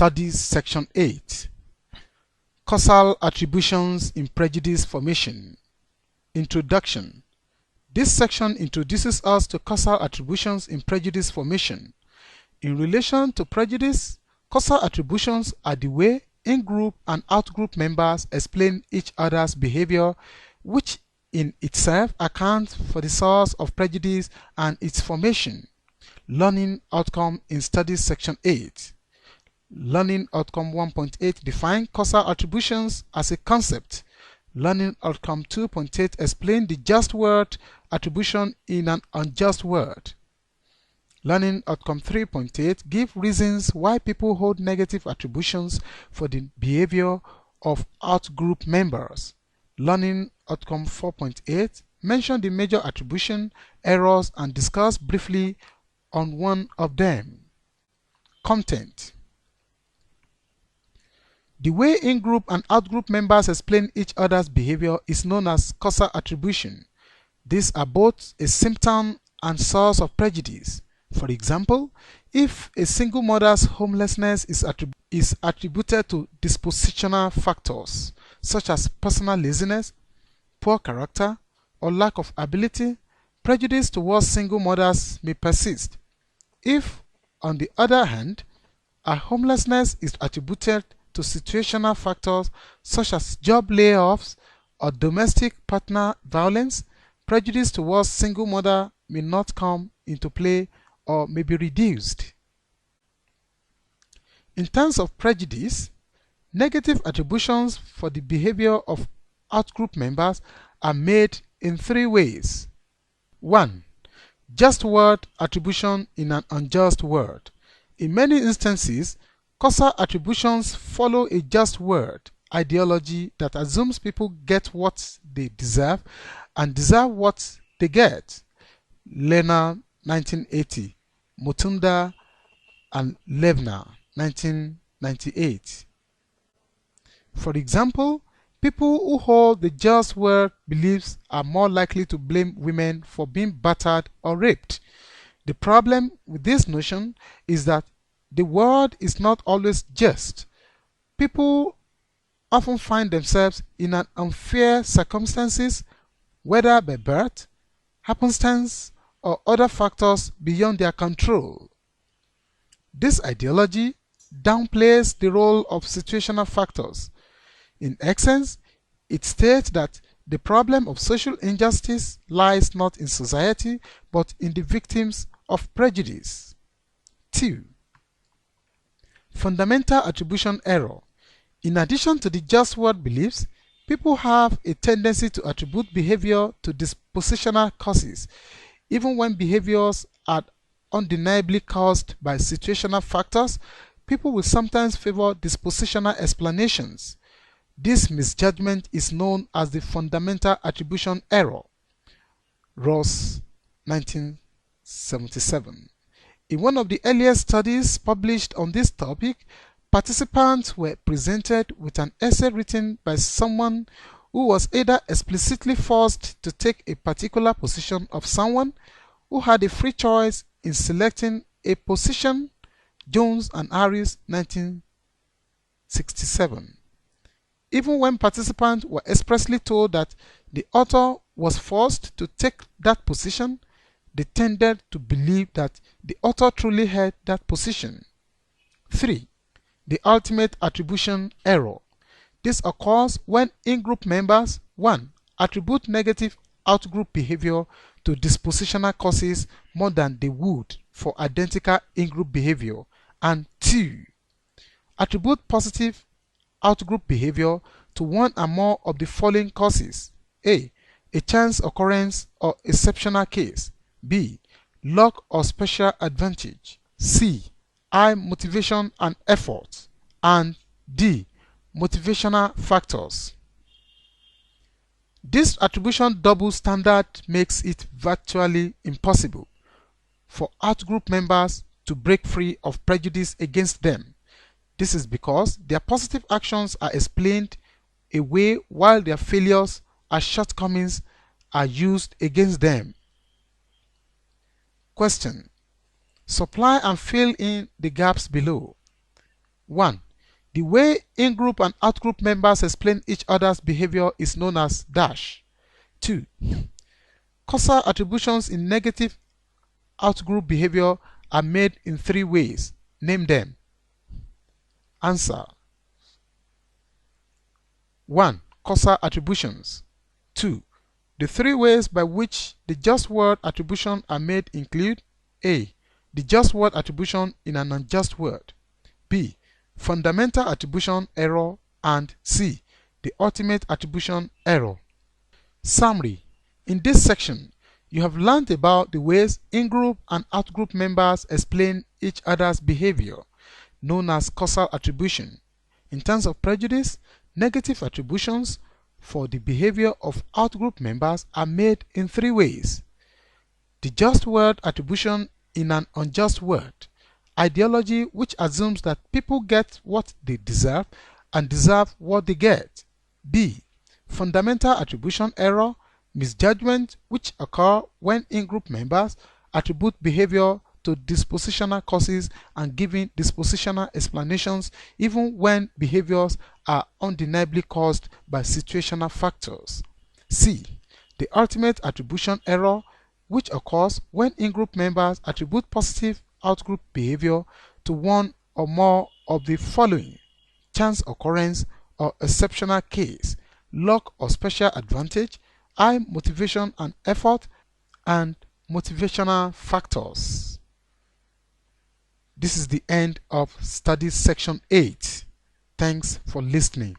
Studies Section 8. Causal Attributions in Prejudice Formation. Introduction. This section introduces us to causal attributions in prejudice formation. In relation to prejudice, causal attributions are the way in-group and out-group members explain each other's behavior, which in itself accounts for the source of prejudice and its formation. Learning outcome in Studies Section 8. Learning outcome 1.8 define causal attributions as a concept. Learning outcome 2.8 explain the just word attribution in an unjust word. Learning outcome 3.8 give reasons why people hold negative attributions for the behavior of out-group members. Learning outcome 4.8 mention the major attribution errors and discuss briefly on one of them. Content. The way in-group and out-group members explain each other's behavior is known as causal attribution. These are both a symptom and source of prejudice. For example, if a single mother's homelessness is attributed to dispositional factors such as personal laziness, poor character, or lack of ability, prejudice towards single mothers may persist. If, on the other hand, a homelessness is attributed to situational factors such as job layoffs or domestic partner violence, prejudice towards single mother may not come into play or may be reduced. In terms of prejudice, negative attributions for the behavior of outgroup members are made in three ways. 1. Just word attribution in an unjust word. In many instances, causal attributions follow a just word ideology that assumes people get what they deserve and deserve what they get. Lerner, 1980. Mutunda and Levner, 1998. For example, people who hold the just word beliefs are more likely to blame women for being battered or raped. The problem with this notion is that the word is not always just. People often find themselves in an unfair circumstances, whether by birth, happenstance, or other factors beyond their control. This ideology downplays the role of situational factors. In essence, it states that the problem of social injustice lies not in society but in the victims of prejudice. 2. Fundamental attribution error. In addition to the just word beliefs, people have a tendency to attribute behavior to dispositional causes, even when behaviors are undeniably caused by situational factors. People will sometimes favor dispositional explanations. This misjudgment is known as the fundamental attribution error. Ross, 1977. In one of the earliest studies published on this topic, participants were presented with an essay written by someone who was either explicitly forced to take a particular position of someone who had a free choice in selecting a position. Jones and Harris, 1967. Even when participants were expressly told that the author was forced to take that position, they tended to believe that the author truly held that position. 3. The ultimate attribution error. This occurs when in-group members 1. Attribute negative out-group behavior to dispositional causes more than they would for identical in-group behavior, and 2. Attribute positive out-group behavior to one or more of the following causes: A. A chance occurrence or exceptional case. B. Luck or special advantage. C. High motivation and effort. And D. Motivational factors. This attribution double standard makes it virtually impossible for outgroup members to break free of prejudice against them. This is because their positive actions are explained away while their failures or shortcomings are used against them. Question. Supply and fill in the gaps below. 1. The way in-group and out-group members explain each other's behavior is known as dash. 2. Causal attributions in negative out-group behavior are made in 3 ways. Name them. Answer. 1. Causal attributions. 2. The 3 ways by which the just word attribution are made include A. The just word attribution in an unjust word. B. Fundamental attribution error, and C. The ultimate attribution error. Summary. In this section, you have learned about the ways in-group and out-group members explain each other's behavior, known as causal attribution. In terms of prejudice, negative attributions for the behavior of out-group members are made in 3 ways. The just word attribution in an unjust word. Ideology which assumes that people get what they deserve and deserve what they get. B. Fundamental attribution error, misjudgment which occur when in-group members attribute behavior to dispositional causes and giving dispositional explanations even when behaviors are undeniably caused by situational factors. C. The ultimate attribution error, which occurs when in-group members attribute positive out-group behavior to one or more of the following: chance occurrence or exceptional case, luck or special advantage, high motivation and effort, and motivational factors. This is the end of Studies Section 8. Thanks for listening.